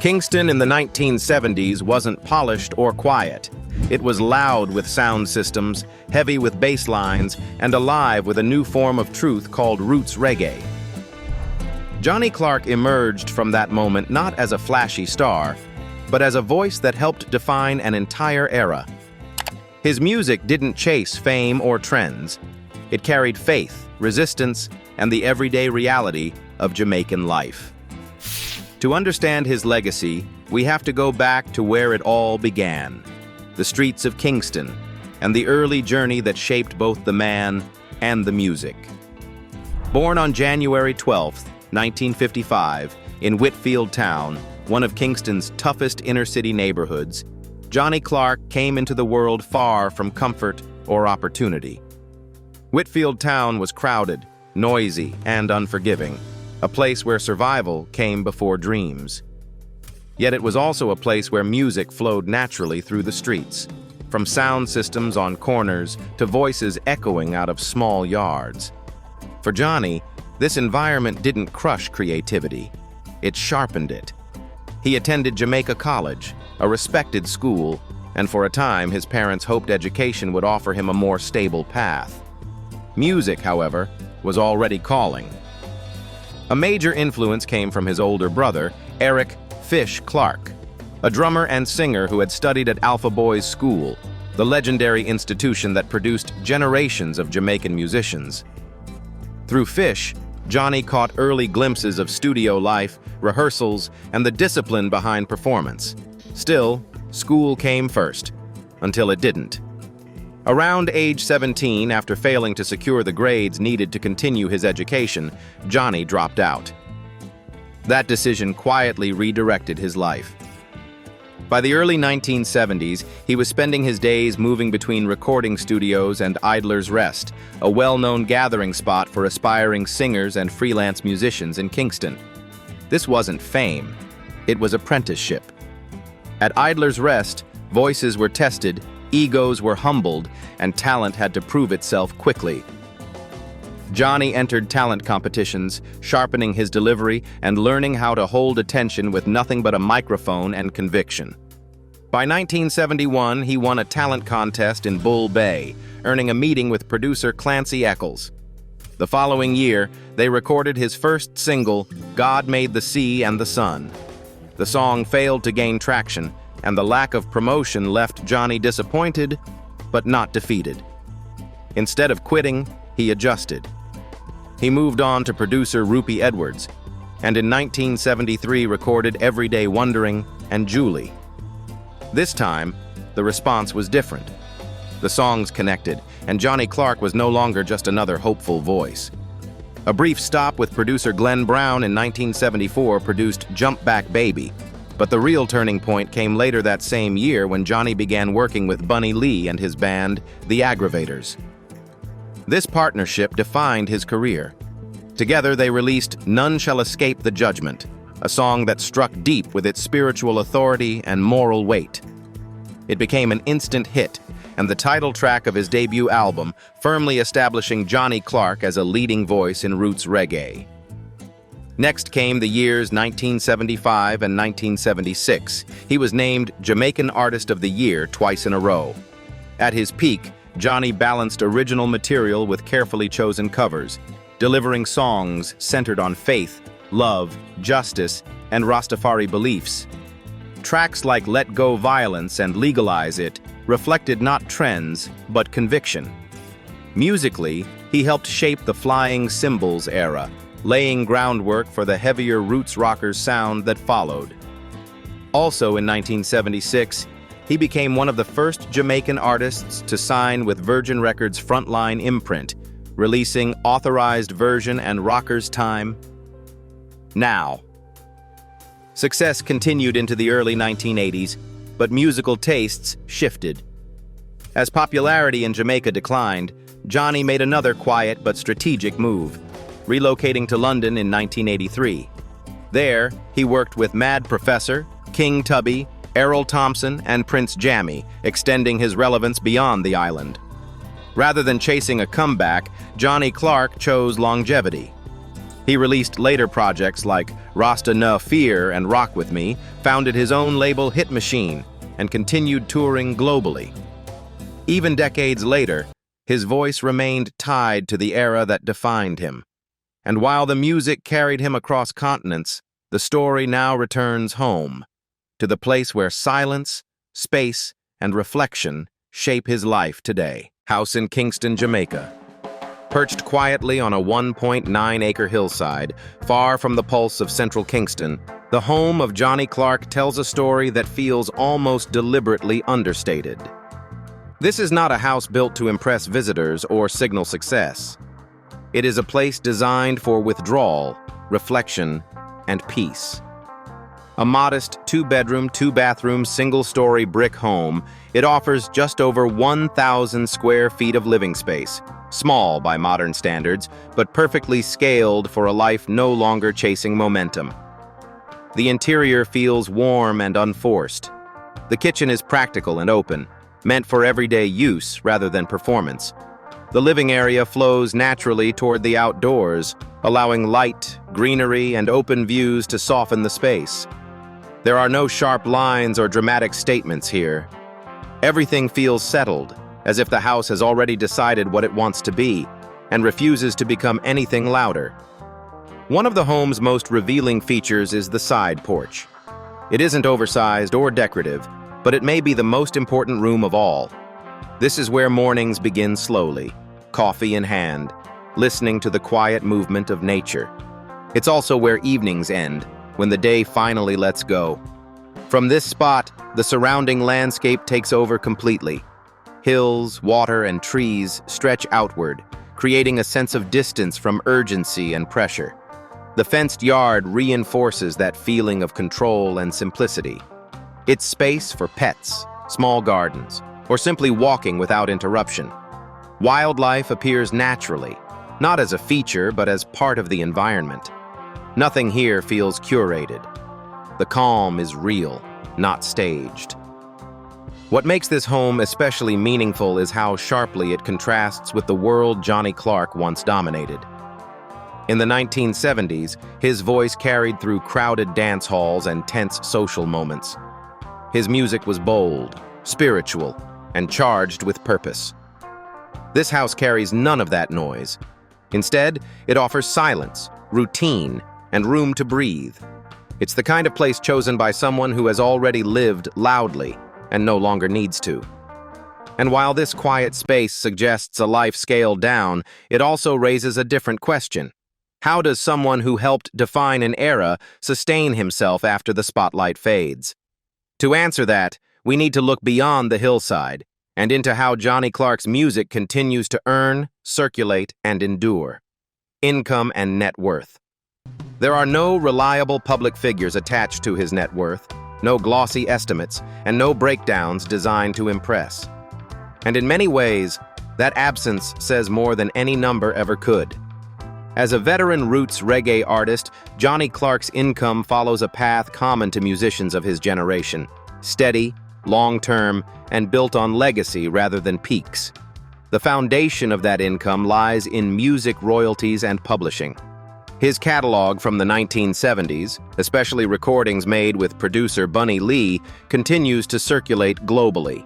Kingston in the 1970s wasn't polished or quiet. It was loud with sound systems, heavy with bass lines, and alive with a new form of truth called roots reggae. Johnny Clarke emerged from that moment not as a flashy star, but as a voice that helped define an entire era. His music didn't chase fame or trends. It carried faith, resistance, and the everyday reality of Jamaican life. To understand his legacy, we have to go back to where it all began, the streets of Kingston, and the early journey that shaped both the man and the music. Born on January 12, 1955, in Whitfield Town, one of Kingston's toughest inner-city neighborhoods, Johnny Clarke came into the world far from comfort or opportunity. Whitfield Town was crowded, noisy, and unforgiving, a place where survival came before dreams. Yet it was also a place where music flowed naturally through the streets, from sound systems on corners to voices echoing out of small yards. For Johnny, this environment didn't crush creativity, it sharpened it. He attended Jamaica College, a respected school, and for a time his parents hoped education would offer him a more stable path. Music, however, was already calling. A major influence came from his older brother, Eric "Fish" Clarke, a drummer and singer who had studied at Alpha Boys School, the legendary institution that produced generations of Jamaican musicians. Through Fish, Johnny caught early glimpses of studio life, rehearsals, and the discipline behind performance. Still, school came first, until it didn't. Around age 17, after failing to secure the grades needed to continue his education, Johnny dropped out. That decision quietly redirected his life. By the early 1970s, he was spending his days moving between recording studios and Idler's Rest, a well-known gathering spot for aspiring singers and freelance musicians in Kingston. This wasn't fame, it was apprenticeship. At Idler's Rest, voices were tested, egos were humbled, and talent had to prove itself quickly. Johnny entered talent competitions, sharpening his delivery and learning how to hold attention with nothing but a microphone and conviction. By 1971, he won a talent contest in Bull Bay, earning a meeting with producer Clancy Eccles. The following year, they recorded his first single, "God Made the Sea and the Sun." The song failed to gain traction, and the lack of promotion left Johnny disappointed, but not defeated. Instead of quitting, he adjusted. He moved on to producer Rupie Edwards, and in 1973 recorded Everyday Wondering and Julie. This time, the response was different. The songs connected, and Johnny Clarke was no longer just another hopeful voice. A brief stop with producer Glenn Brown in 1974 produced Jump Back Baby, but the real turning point came later that same year when Johnny began working with Bunny Lee and his band, The Aggravators. This partnership defined his career. Together they released None Shall Escape the Judgment, a song that struck deep with its spiritual authority and moral weight. It became an instant hit, and the title track of his debut album, firmly establishing Johnny Clarke as a leading voice in roots reggae. Next came the years 1975 and 1976. He was named Jamaican Artist of the Year twice in a row. At his peak, Johnny balanced original material with carefully chosen covers, delivering songs centered on faith, love, justice, and Rastafari beliefs. Tracks like Let Go Violence and Legalize It reflected not trends, but conviction. Musically, he helped shape the Flying Cymbals era, laying groundwork for the heavier roots rockers sound that followed. Also in 1976, he became one of the first Jamaican artists to sign with Virgin Records' Frontline imprint, releasing Authorized Version and Rocker's Time Now. Success continued into the early 1980s, but musical tastes shifted. As popularity in Jamaica declined, Johnny made another quiet but strategic move, relocating to London in 1983. There, he worked with Mad Professor, King Tubby, Errol Thompson, and Prince Jammy, extending his relevance beyond the island. Rather than chasing a comeback, Johnny Clarke chose longevity. He released later projects like Rasta Na Fear and Rock With Me, founded his own label Hit Machine, and continued touring globally. Even decades later, his voice remained tied to the era that defined him. And while the music carried him across continents, the story now returns home, to the place where silence, space, and reflection shape his life today. House in Kingston, Jamaica. Perched quietly on a 1.9-acre hillside, far from the pulse of central Kingston, the home of Johnny Clarke tells a story that feels almost deliberately understated. This is not a house built to impress visitors or signal success. It is a place designed for withdrawal, reflection, and peace. A modest 2-bedroom, 2-bathroom, single-story brick home, it offers just over 1,000 square feet of living space, small by modern standards, but perfectly scaled for a life no longer chasing momentum. The interior feels warm and unforced. The kitchen is practical and open, meant for everyday use rather than performance. The living area flows naturally toward the outdoors, allowing light, greenery, and open views to soften the space. There are no sharp lines or dramatic statements here. Everything feels settled, as if the house has already decided what it wants to be, and refuses to become anything louder. One of the home's most revealing features is the side porch. It isn't oversized or decorative, but it may be the most important room of all. This is where mornings begin slowly, coffee in hand, listening to the quiet movement of nature. It's also where evenings end, when the day finally lets go. From this spot, the surrounding landscape takes over completely. Hills, water, and trees stretch outward, creating a sense of distance from urgency and pressure. The fenced yard reinforces that feeling of control and simplicity. It's space for pets, small gardens, or simply walking without interruption. Wildlife appears naturally, not as a feature but as part of the environment. Nothing here feels curated. The calm is real, not staged. What makes this home especially meaningful is how sharply it contrasts with the world Johnny Clarke once dominated. In the 1970s, his voice carried through crowded dance halls and tense social moments. His music was bold, spiritual, and charged with purpose. This house carries none of that noise. Instead, it offers silence, routine, and room to breathe. It's the kind of place chosen by someone who has already lived loudly and no longer needs to. And while this quiet space suggests a life scaled down, it also raises a different question. How does someone who helped define an era sustain himself after the spotlight fades? To answer that, we need to look beyond the hillside and into how Johnny Clarke's music continues to earn, circulate, and endure. Income and net worth. There are no reliable public figures attached to his net worth, no glossy estimates, and no breakdowns designed to impress. And in many ways, that absence says more than any number ever could. As a veteran roots reggae artist, Johnny Clarke's income follows a path common to musicians of his generation: steady, long-term, and built on legacy rather than peaks. The foundation of that income lies in music royalties and publishing. His catalog from the 1970s, especially recordings made with producer Bunny Lee, continues to circulate globally.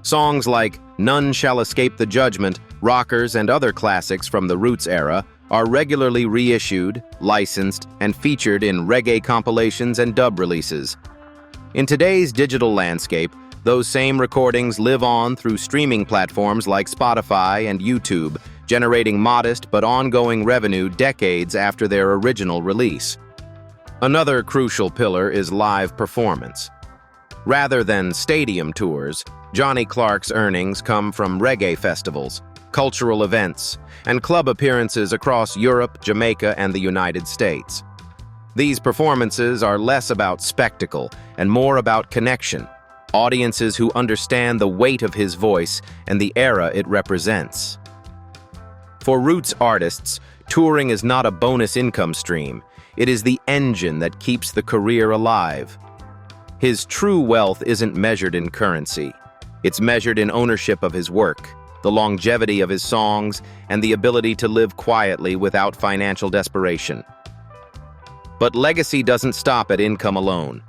Songs like None Shall Escape the Judgment, Rockers, and other classics from the Roots era are regularly reissued, licensed, and featured in reggae compilations and dub releases. In today's digital landscape, those same recordings live on through streaming platforms like Spotify and YouTube, generating modest but ongoing revenue decades after their original release. Another crucial pillar is live performance. Rather than stadium tours, Johnny Clarke's earnings come from reggae festivals, cultural events, and club appearances across Europe, Jamaica, and the United States. These performances are less about spectacle and more about connection, audiences who understand the weight of his voice and the era it represents. For Roots artists, touring is not a bonus income stream. It is the engine that keeps the career alive. His true wealth isn't measured in currency. It's measured in ownership of his work, the longevity of his songs, and the ability to live quietly without financial desperation. But legacy doesn't stop at income alone.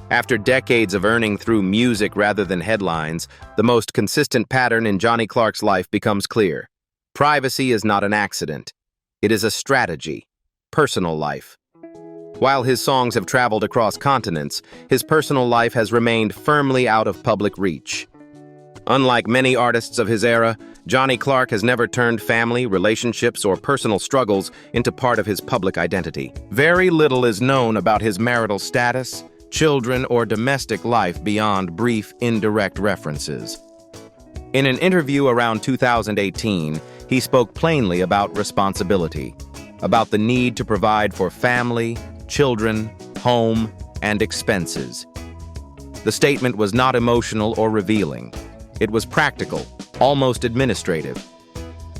After decades of earning through music rather than headlines, the most consistent pattern in Johnny Clarke's life becomes clear. Privacy is not an accident. It is a strategy. Personal life. While his songs have traveled across continents, his personal life has remained firmly out of public reach. Unlike many artists of his era, Johnny Clarke has never turned family, relationships, or personal struggles into part of his public identity. Very little is known about his marital status, children, or domestic life beyond brief, indirect references. In an interview around 2018, he spoke plainly about responsibility, about the need to provide for family, children, home, and expenses. The statement was not emotional or revealing. It was practical, almost administrative.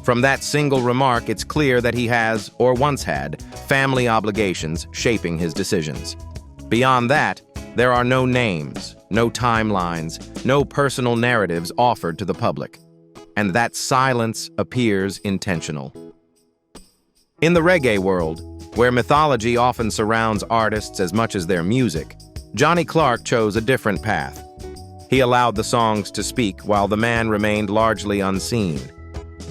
From that single remark, it's clear that he has, or once had, family obligations shaping his decisions. Beyond that, there are no names, no timelines, no personal narratives offered to the public. And that silence appears intentional. In the reggae world, where mythology often surrounds artists as much as their music, Johnny Clarke chose a different path. He allowed the songs to speak while the man remained largely unseen.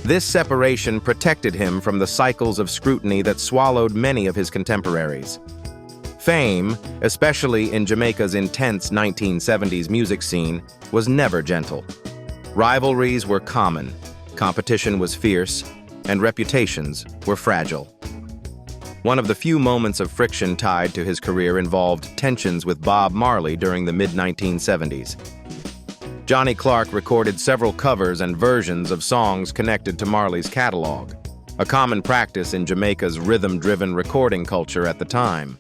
This separation protected him from the cycles of scrutiny that swallowed many of his contemporaries. Fame, especially in Jamaica's intense 1970s music scene, was never gentle. Rivalries were common, competition was fierce, and reputations were fragile. One of the few moments of friction tied to his career involved tensions with Bob Marley during the mid-1970s. Johnny Clarke recorded several covers and versions of songs connected to Marley's catalogue, a common practice in Jamaica's rhythm-driven recording culture at the time.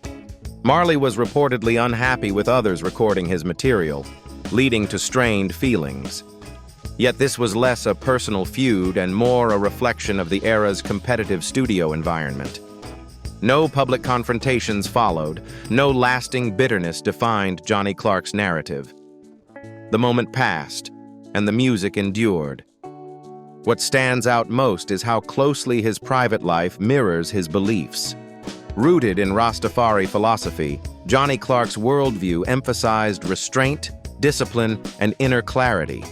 Marley was reportedly unhappy with others recording his material, leading to strained feelings. Yet this was less a personal feud and more a reflection of the era's competitive studio environment. No public confrontations followed, no lasting bitterness defined Johnny Clarke's narrative. The moment passed, and the music endured. What stands out most is how closely his private life mirrors his beliefs. Rooted in Rastafari philosophy, Johnny Clarke's worldview emphasized restraint, discipline, and inner clarity.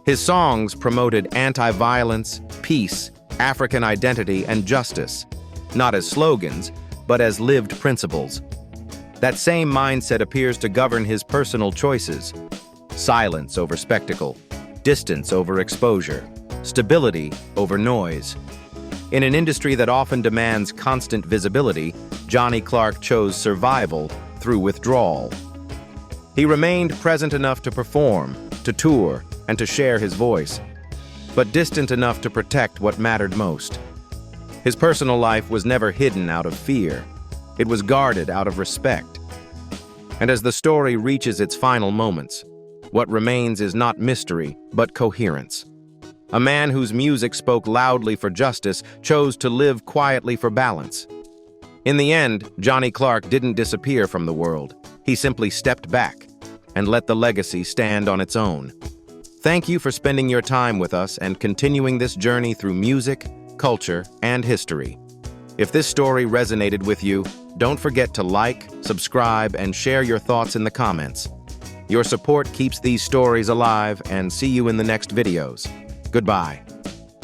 His songs promoted anti-violence, peace, African identity, and justice, not as slogans, but as lived principles. That same mindset appears to govern his personal choices: silence over spectacle, distance over exposure, stability over noise. In an industry that often demands constant visibility, Johnny Clarke chose survival through withdrawal. He remained present enough to perform, to tour, and to share his voice, but distant enough to protect what mattered most. His personal life was never hidden out of fear. It was guarded out of respect. And as the story reaches its final moments, what remains is not mystery, but coherence. A man whose music spoke loudly for justice chose to live quietly for balance. In the end, Johnny Clarke didn't disappear from the world. He simply stepped back and let the legacy stand on its own. Thank you for spending your time with us and continuing this journey through music, culture, and history. If this story resonated with you, don't forget to like, subscribe, and share your thoughts in the comments. Your support keeps these stories alive, and see you in the next videos. Goodbye.